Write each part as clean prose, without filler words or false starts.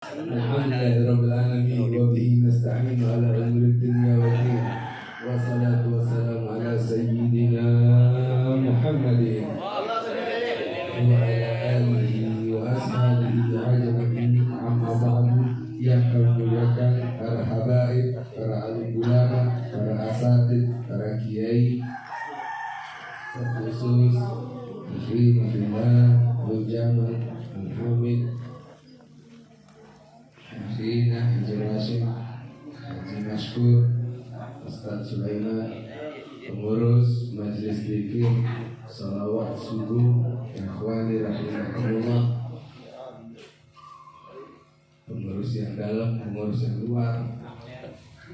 Alhamdulillahirabbil alamin wa bihi nasta'inu ala umuri dunya waddin. Wassalatu wassalamu ala sayyidina Muhammadin wa ala alihi wa ashabihi ajma'in. Amma ba'du, yang kami muliakan para habaib, para alim ulama, para asatid, para kiai, terkhusus Syekh Abdullah Abdul Jamal Al-Hamid, Haji Rasim, Haji Maskur, Ustaz Sulaiman, pengurus Majelis Zikir Salawat Subuh, ikhwani rahimakumullah, pengurus yang dalam, pengurus yang luar,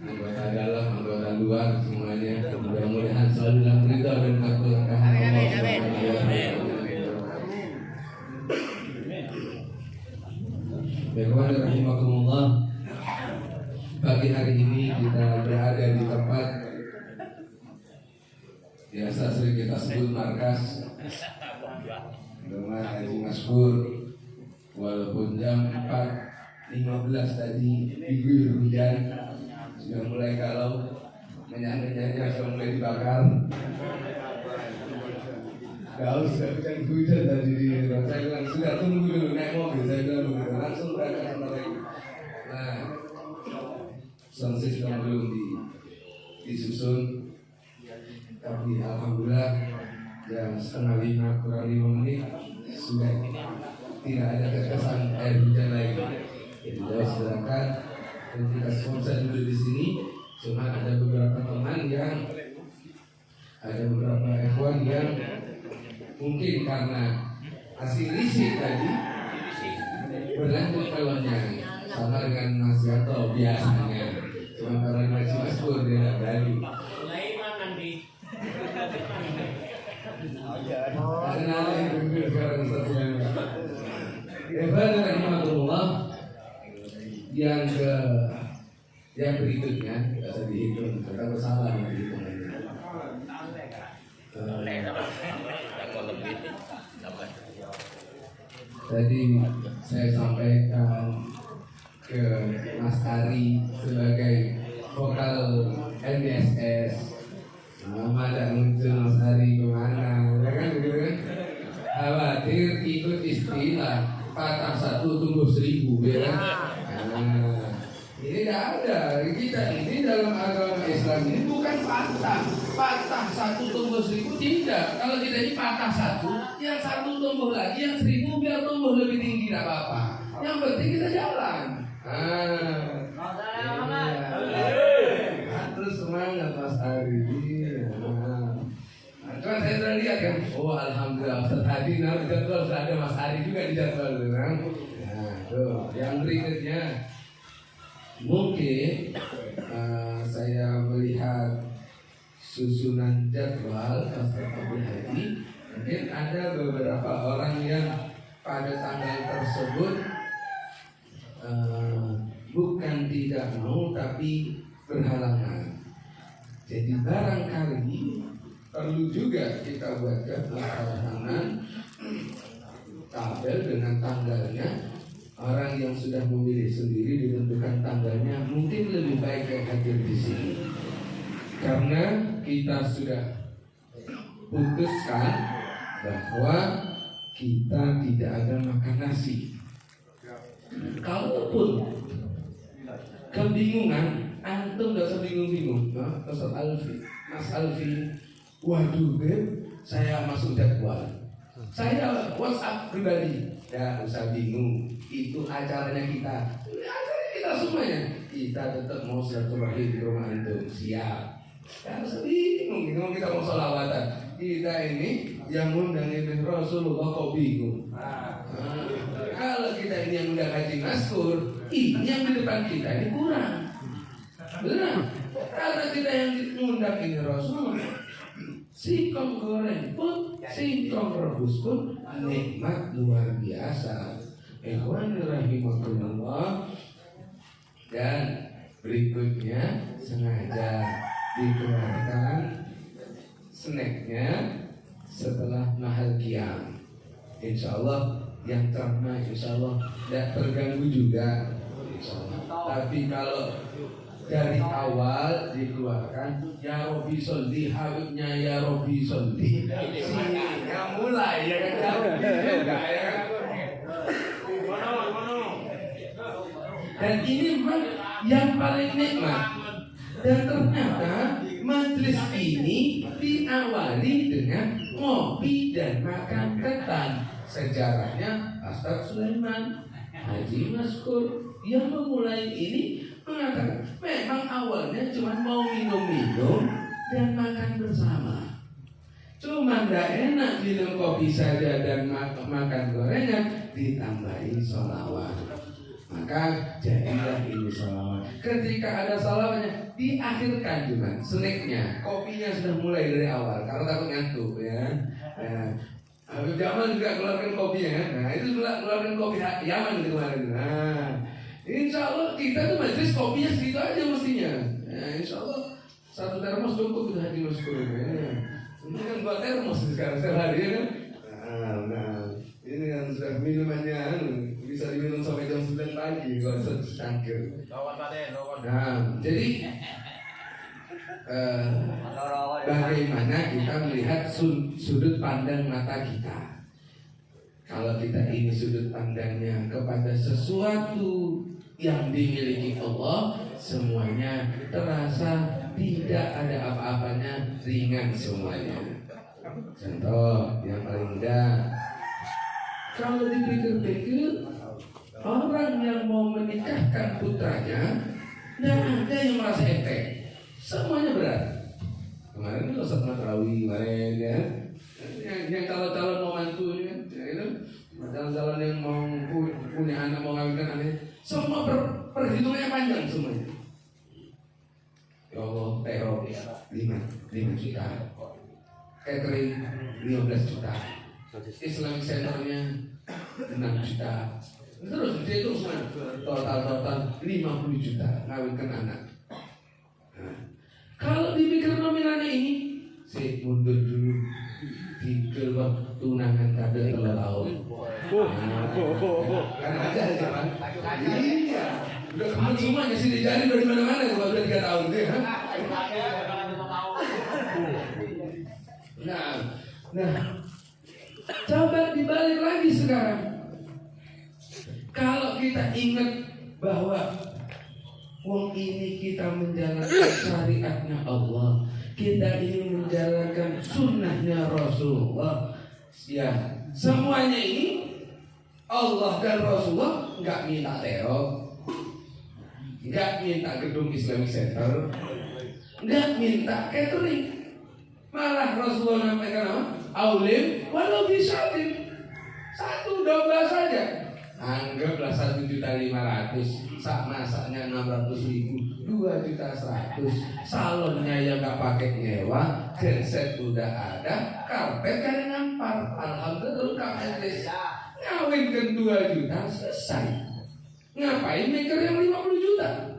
anggota dalam, anggota luar, semuanya mudah-mudahan selalu dalam ridha dan keberkahan Allah Subhanahu wa taala. Ikhwani rahimakumullah, pagi hari ini kita berada di tempat biasa sering kita sebut markas rumah Haji Maskur. Walaupun jam 4.15 tadi diguyur hujan, sudah mulai kalau menyanyi-nyanyi sudah mulai dibakar. Gak usah hujan tadi di rumah. Saya bilang sudah tunggu dulu naik mobil. Saya bilang begitu, langsung berangkat mereka. Nah, sound system belum disusun, tapi alhamdulillah jam 4:30 kurang 5 menit sudah tidak ada kesan air hujan lagi. Jadi terus berangkat dan kita semua duduk di sini. Cuma ada beberapa teman yang ikhwan yang mungkin karena hasil risik tadi berlanjut kalonnya sama dengan Mas Gato biasanya. Cuma karena Haji Maskur dia tidak berani. Karena yang berbeda sekarang satunya. Rahimahullah, yang berikutnya tidak usah dihitung, kita bersalah dihitungannya. Tadi saya sampaikan ke Mas Ari sebagai vokal NDSS. Lama tak muncul Mas Ari kemana, ya kan begitu kan? Khawatir ikut istilah patah satu tumbuh 1000, ya kan? Nah, ini tidak ada. Kita ini dalam agama Islam ini bukan patah satu tumbuh 1000, tidak. Kalau kita ini patah satu, yang satu tumbuh lagi, yang 1000 biar tumbuh lebih tinggi, tidak apa-apa. Yang penting kita jalan. Terus semangat Mas Ari. Cuma saya sudah lihat kan, oh alhamdulillah Ustaz Hadi nama jadwal sudah ada Mas Ari juga di jadwal kan. Nah, tuh yang berikutnya mungkin saya melihat susunan jadwal Ustaz Abdul Hadi, mungkin ada beberapa orang yang pada tanggal tersebut bukan tidak mau tapi berhalangan. Jadi barangkali perlu juga kita buatkan tangan tabel dengan tanggalnya. Orang yang sudah memilih sendiri ditentukan tanggalnya, mungkin lebih baik yang hadir di sini. Karena kita sudah putuskan bahwa kita tidak ada makan nasi. Kalaupun kebingungan, antum gak usah bingung-bingung. Mas Alfi, waduh Beb, saya masuk jadwal. Saya WhatsApp pribadi. Ya usah bingung, itu acaranya kita. Acaranya kita semuanya. Kita tetap mau silaturahim di rumah antum. Siap. Ya usah bingung, kita mau sholawatan. Kita ini yang undang Ibn Rasulullah kok bingung. Kalau kita ini yang undang Haji Maskur, ini yang di depan kita ini kurang. Benar. Kalau kita yang diundang ini Rasul, singkong goreng pun, singkong rebus pun nikmat luar biasa. Ikhwani rahimakumullah. Dan berikutnya sengaja dikeluarkan snacknya setelah mahal qiyam. Insya Allah yang cermat, insya Allah tidak terganggu juga, insya Allah. Tapi kalau dari awal dikeluarkan ya Robi Soldi, Habibnya ya Robi Soldi, yang mulai ya kan ya Robi juga ya kan. Dan ini memang yang paling nikmat. Dan ternyata majelis ini diawali dengan ngopi dan makan ketan. Sejarahnya Ustaz Sulaiman Haji Maskur yang memulai ini mengatakan memang awalnya cuma mau minum-minum dan makan bersama. Cuma tidak enak minum kopi saja dan makan gorengan, ditambahin sholawat. Maka jadilah ini sholawat. Ketika ada sholawatnya, diakhirkan juga snacknya. Kopinya sudah mulai dari awal karena takut ngantuk ya. Habib Jamal juga keluarkan kopinya kan. Nah itu keluarkan kopi Yaman itu kemarin. Nah insya Allah kita tuh majelis kopinya segitu aja mestinya. Insya Allah satu termos cukup itu Haji Maskur. Ini kan buat termos sekarang setiap hari kan. Nah ini kan sudah minumannya bisa diminum sampai jam 9 pagi kalau secangkir. Nah jadi bagaimana kita melihat sudut pandang mata kita. Kalau kita ini sudut pandangnya kepada sesuatu yang dimiliki Allah, semuanya terasa tidak ada apa-apanya, ringan semuanya. Contoh yang paling mudah, kalau dipikir-pikir, orang yang mau menikahkan putranya, tidak ada yang merasa enteng, semuanya berat. Kemarin itu Ustaz Matrawi kemarin ya, yang calon-calon mau mantu ya, itu calon-calon yang mau punya anak, mau ngawinkan anak, semua perhitungannya panjang semuanya. Ya Allah, teror 5 juta, catering 15 juta, Islamic Centernya 6 juta, terus itu semua total 50 juta ngawinkan anak. Nah, kalau dipikir nominalnya ini, saya mundur dulu, pikir tunangan kade 3 tahun. Karena aja kan? Iya, udah kamu semuanya sih dijari dari mana-mana kalau udah 3 tahun deh. Nah, coba dibalik lagi sekarang. Kalau kita ingat bahwa wong ini kita menjalankan syariatnya Allah, kita ini menjalankan sunnahnya Rasulullah, ya semuanya ini Allah dan Rasulullah nggak minta teror, nggak minta gedung Islamic Center, nggak minta catering, malah Rasulullah menyampaikan apa? Aulim walau bisatin, 1 domba saja. Anggaplah 1.500.000, sak masaknya 600.000, 2.100.000, salonnya yang nggak pakai nyewa, genset udah ada, karpet kan ngampar, alhamdulillah majelis, ngawinkan 2 juta selesai. Ngapain mikir yang 50 juta?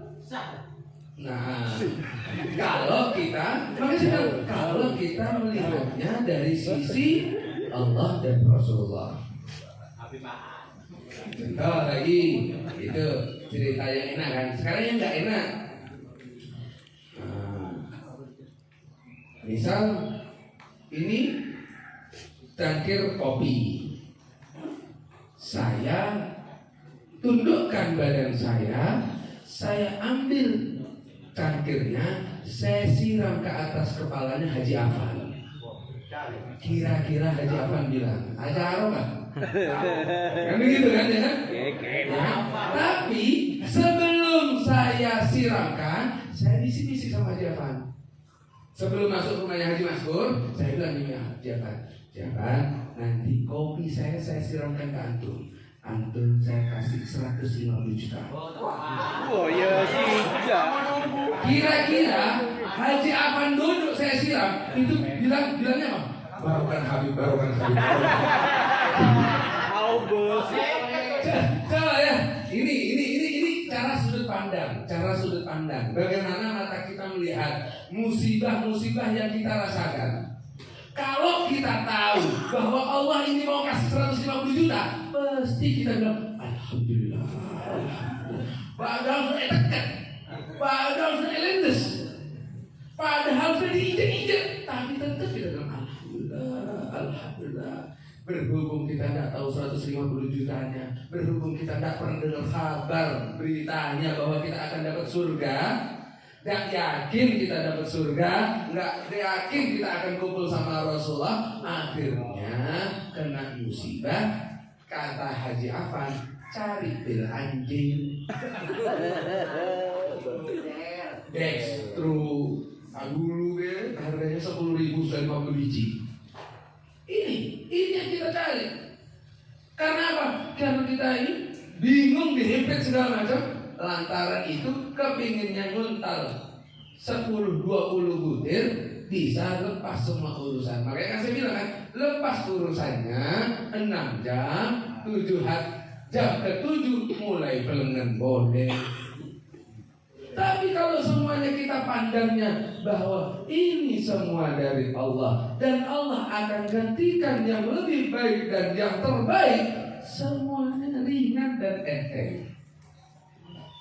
Nah, kalau kita melihatnya dari sisi Allah dan Rasulullah. Contoh lagi itu cerita yang enak kan. Sekarang yang nggak enak. Misal ini cangkir kopi, saya tundukkan badan saya ambil cangkirnya, saya siram ke atas kepalanya Haji Afan. Kira-kira Haji Afan bilang, acara nggak? Kan begitu kan ya? Tapi sebelum saya siramkan, saya bisik-bisik sama Haji Afan. Sebelum masuk rumahnya Haji Maskur, saya bilang ini Haji Afan, nanti kopi saya siramkan ke antum. Antum saya kasih 150 juta. Oh ya sih. Kira-kira Haji Afan duduk saya siram, itu bilangnya apa? Barukan Habib. Bos. Coba ya, ini cara sudut pandang. Bagaimana mata kita melihat musibah-musibah yang kita rasakan. Kalau kita tahu bahwa Allah ini mau kasih 150 juta, pasti kita bilang alhamdulillah, alhamdulillah. Padahal sudah tekan, padahal sudah elendes, padahal sudah diinjak-injak, tapi tetap kita bilang alhamdulillah, alhamdulillah. Berhubung kita tidak tahu 150 jutanya, berhubung kita tidak pernah dengar kabar beritanya bahwa kita akan dapat surga, nggak yakin kita dapat surga, nggak yakin kita akan kumpul sama Rasulullah, akhirnya kena musibah. Kata Haji Afan, cari pil anjing. Dextro, dulu ya, harganya 10.000 sudah 50 biji. Ini yang kita cari. Karena apa? Karena kita ini bingung dihempit segala macam. Lantaran itu kepinginnya nguntal 10-20 butir bisa lepas semua urusan. Makanya kan saya bilang kan, lepas urusannya 6 jam, 7 jam ke-7 mulai pelengan boleh. Tapi kalau semuanya kita pandangnya bahwa ini semua dari Allah dan Allah akan gantikan yang lebih baik dan yang terbaik, semuanya ringan dan enteng.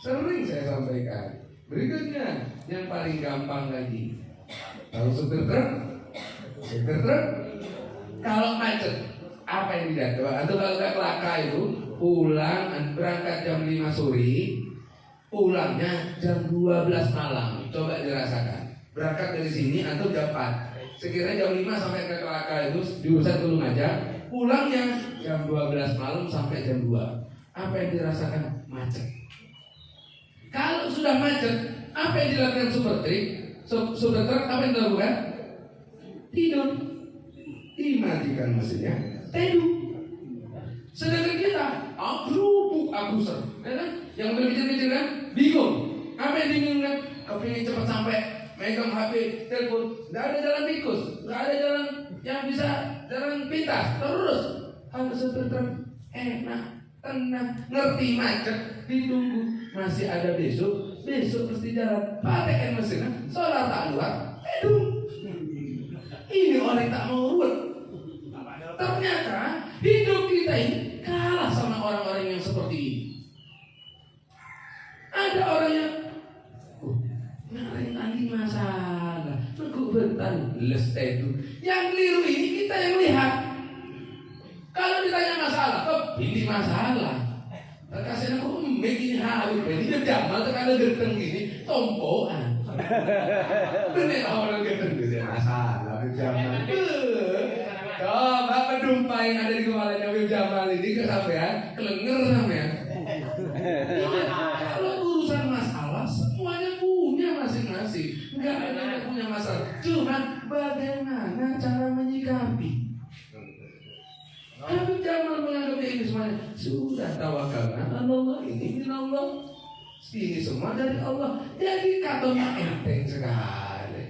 Sering saya sampaikan. Berikutnya yang paling gampang lagi. Kalau supir truk kalau macet apa yang dilihat? Atau kalau nggak kelaka itu pulang berangkat jam 5 sore, pulangnya jam 12 malam. Coba dirasakan. Berangkat dari sini atau jam 4. Sekiranya jam 5 sampai ke Kelaka itu jurusan Tulungaja, pulangnya jam 12 malam sampai jam 2. Apa yang dirasakan? Macet. Kalau sudah macet, apa yang dilakukan supir truk? Apa yang dilakukan? Tidur. Dimatikan mesinnya, teduh. Sedangkan kita, abuser, ya kan? Yang berkecil-kecil kan, bingung. Apa yang dibingungkan? Kepingin cepat sampai, megang HP, telepon. Nggak ada jalan tikus, nggak ada jalan yang bisa jalan pintas. Terus, kalau supir truk enak, tenang, ngerti macet, ditunggu. Masih ada besok mesti jalan. Pakai mesinnya, solar tak luar, teduh. Ini orang tak mau ruwet. Ternyata hidup kita ini kalah sama orang-orang yang seperti ini. Ada orang yang nanti masalah, nunggu bentar, les itu. Yang keliru ini kita yang lihat. Kalau ditanya masalah, ini masalah. Kasih aku ini habis, ini jamal kalau genteng gini, tompoan. Bener orang genteng gini masalah, jamal. Coba pedumpa yang ada di kepalanya Wib Jamal ini kesampean, kelenger sampean. Kalau urusan masalah semuanya punya masing-masing. Enggak ada yang punya masalah. Cuma bagaimana cara menyikapi. Habib Jamal menganggap ini semuanya sudah tawakalna Allah, ini min Allah. Ini semua dari Allah. Jadi katanya enteng sekali.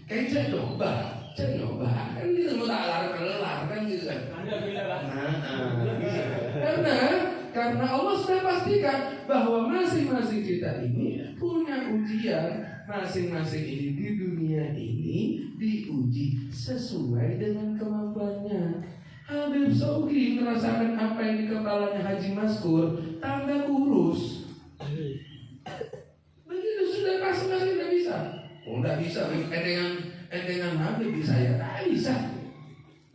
Kayak saya coba kan gitu mau tak kelar kan gitu kan. Karena Allah sudah pastikan bahwa masing-masing kita ini punya ujian. Masing-masing ini di dunia ini diuji sesuai dengan kemampuannya. Habib Sauki merasakan apa yang di kepalanya Haji Maskur, tangga kurus. Begitu sudah masing-masing tidak bisa. Tidak bisa, endengan Habib bisa ya, tak bisa.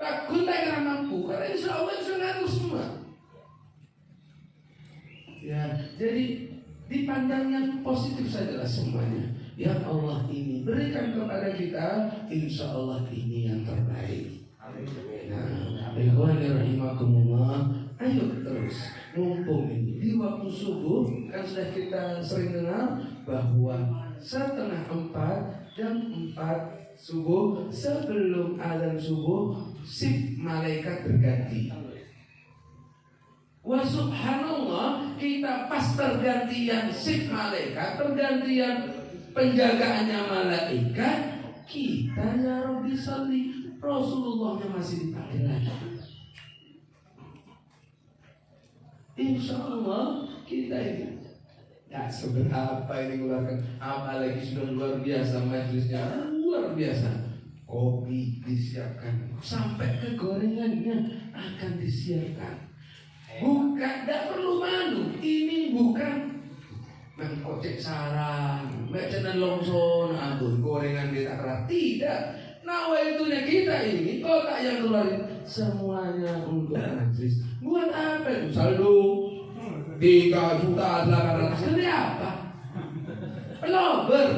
Takut tak kira mampu, karena insya Allah sudah ngatur semua. Ya, jadi dipandang yang positif sajalah semuanya. Yang Allah ini berikan kepada kita, insya Allah ini yang terbaik. Nah, rahimakumullah, ayo terus mumpung ini di waktu subuh kan sudah kita sering dengar bahwa 3:30 jam 4 subuh sebelum azan subuh sip malaikat berganti. Wa subhanallah, kita pas pergantian sip malaikat, pergantian penjagaannya malaikat, kita ya Rabbi salli, Rasulullahnya masih dipakai lagi. Insya Allah kita ini ya seberapa ini keluarkan, apalagi sudah luar biasa majelisnya, luar biasa. Kopi disiapkan sampai ke gorengannya akan disiapkan. Bukan, tidak perlu malu. Ini bukan mengkocek sarang, mecenan longson, ampun gorengan di takra. Tidak. Nawaitunya kita ini kotak yang keluarin semuanya untuk najis. Buat apa itu? Saldo 3.800.000. Ini apa? Pelober.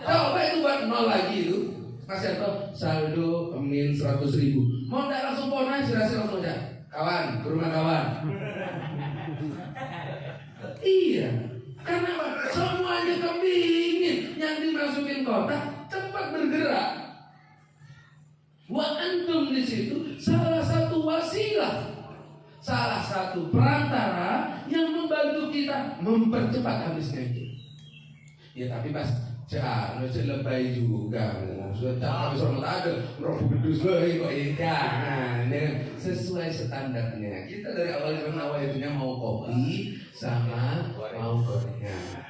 Coba itu buat nol lagi itu. Masih atau saldo min 100.000. Mau tidak langsung ponai, langsung aja. Kawan, ke rumah kawan. Iya. Karena apa? Semuanya kepingin yang dimasukin kotak cepat bergerak. Wa antum di situ salah satu wasilah, salah satu perantara yang membantu kita mempercepat habisnya itu. Ya tapi pas jangan lebay juga. Sudah habis orang ada merokok bedus lagi kok ikan. Nah, sesuai standarnya. Kita dari awal itunya mau kopi sama mau gorengan.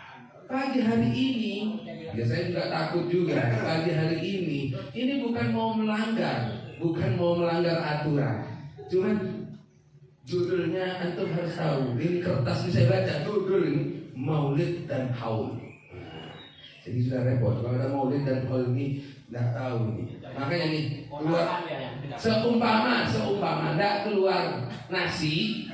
Pagi hari ini, ya saya juga takut juga. Pagi hari ini bukan mau melanggar aturan. Cuman judulnya antum harus tahu. Ini kertas ini saya baca judul ini Maulid dan Haul. Jadi sudah repot. Kalau ada Maulid dan Haul ini nggak tahu nih. Makanya nih keluar seumpama nggak keluar nasi.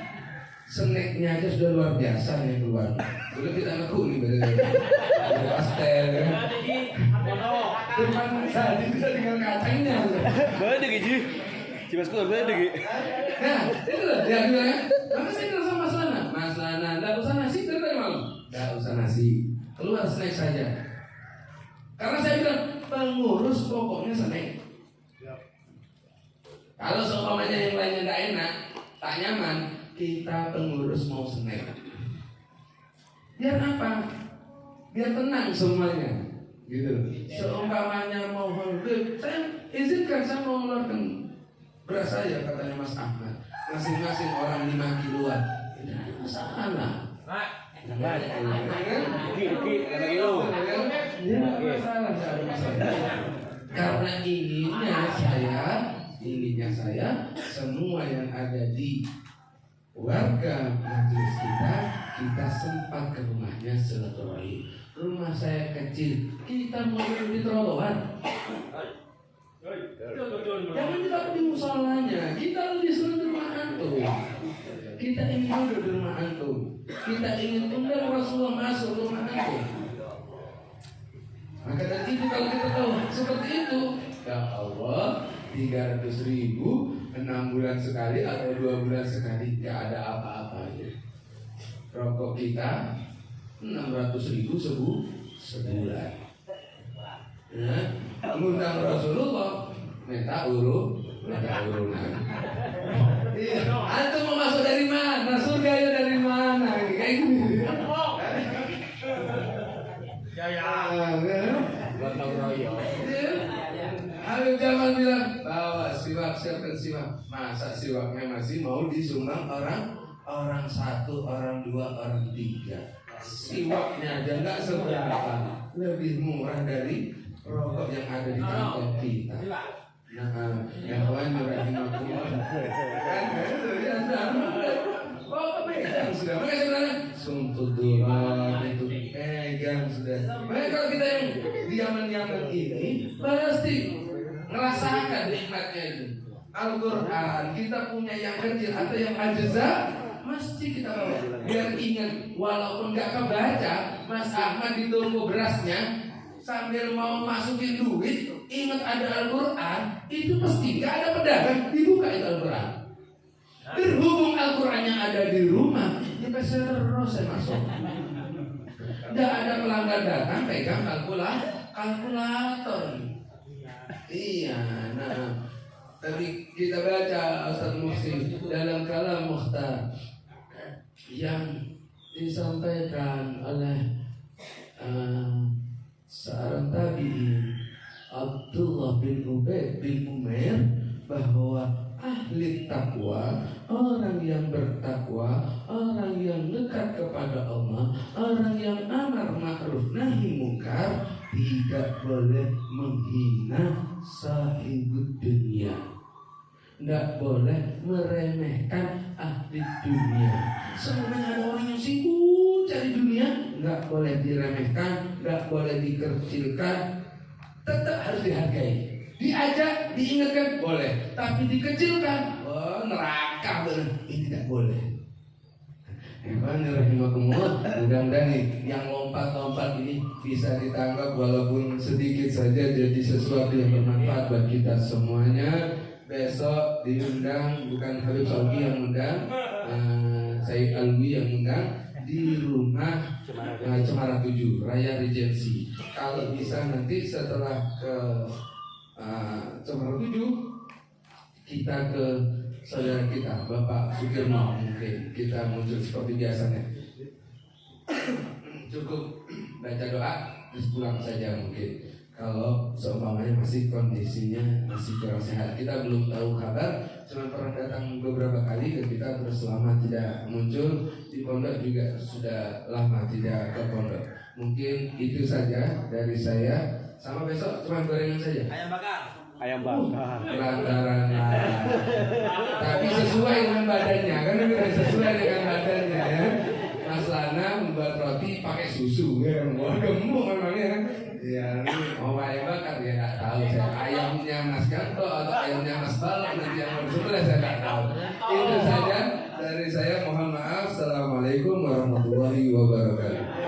Snacknya aja sudah luar biasa nih keluar. Udah kita ngaku nih bener pastel kan. Depan tadi bisa dengan kacangnya. Beda gitu. Cuma sekolah beda gitu. Nah, itu loh dia bilang. Maka saya bilang sama Mas Lana, nggak usah nasi dari malam. Nggak usah nasi. Keluar snack saja. Karena saya bilang pengurus pokoknya snack. Kalau seumpamanya yang lainnya nggak enak, tak nyaman. Kita pengurus mau snack. Biar apa? Biar tenang semuanya. Gitu. Seumpamanya mau holder, saya izinkan saya mau ngeluarkan beras saya katanya Mas Ahmad. Masing-masing orang 5 kiloan. Tidak ada masalah. Tidak ada masalah. Karena inginnya saya semua yang ada di warga majelis kita sempat ke rumahnya silaturahim. Rumah saya kecil, kita mau duduk di trotoar. Jangan kita di musolanya, kita lebih senang di rumah antum. Kita ingin duduk di rumah antum. Kita ingin undang Rasulullah masuk rumah antum. Maka dari itu kalau kita tahu seperti itu, ya Allah, 300.000 6 bulan sekali atau 2 bulan sekali, gak ada apa-apanya. Rokok kita 600.000 sebulan. Nah, mengundang Rasulullah minta urunan. Iya, antum mau masuk dari mana? Surganya dari mana? Kayak gini. Habib Jamal bilang bawa siwak, siapkan siwak. Masa siwaknya masih mau disumbang orang 1, orang 2, orang 3. Siwaknya aja nggak seberapa, lebih murah dari rokok yang ada di kantong kita. Nah, yang kawan rahimahullah. Oh, pegang sudah. Makanya sebenarnya suntudurah itu pegang sudah. Makanya kalau kita yang diaman-diaman ini pasti ngerasakan nikmatnya itu. Al-Quran kita punya yang kecil atau yang ajza, mesti kita bawa. Biar ingat, walaupun nggak kebaca, Mas Ahmad ditunggu berasnya sambil mau masukin duit, ingat ada Al-Quran, itu pasti nggak ada pedagang dibuka itu Al-Quran. Berhubung Al-Quran yang ada di rumah, ya terus saya masuk. Nggak ada pelanggan datang pegang kalkulator. Iya, nah tadi kita baca Ustaz Muhsin dalam Kalam Mukhtar yang disampaikan oleh seorang tabi'in Abdullah bin Ubaid bin Umair bahwa ahli takwa, orang yang bertakwa, orang yang dekat kepada Allah, orang yang amar ma'ruf nahi mungkar, tidak boleh menghina sahibud dunia, tidak boleh meremehkan ahli dunia. Semuanya ada orang yang sibuk cari dunia, nggak boleh diremehkan, nggak boleh dikecilkan, tetap harus dihargai. Diajak, diingatkan boleh, tapi dikecilkan, oh neraka bener, ini tidak boleh. Rahimahumullah, mudah-mudahan nih yang lompat-lompat ini bisa ditangkap walaupun sedikit saja jadi sesuatu yang bermanfaat buat kita semuanya. Besok diundang, bukan Habib Sauki yang undang, Said Alwi yang undang di rumah Cemara 7 Raya Regency. Kalau bisa nanti setelah ke Cemara 7 kita ke saudara kita Bapak Sugirno, mungkin kita muncul seperti biasanya. Cukup baca doa terus pulang saja mungkin. Kalau seumpamanya masih kondisinya masih kurang sehat, kita belum tahu kabar. Cuma pernah datang beberapa kali ke kita terus lama tidak muncul di pondok, juga sudah lama tidak ke pondok. Mungkin itu saja dari saya. Sama besok cuma gorengan saja. Ayam bakar. Pelanggaran. Tapi sesuai dengan badannya, kan sesuai dengan badannya ya. Mas Lana membuat roti pakai susu ya, wah gemuk memangnya kan. Ya, mau ayam bakar ya nggak tahu saya. Ayamnya Mas Ganto atau ayamnya Mas Balak nanti yang sebelah saya nggak tahu. Itu saja dari saya. Mohon maaf. Assalamualaikum warahmatullahi wabarakatuh.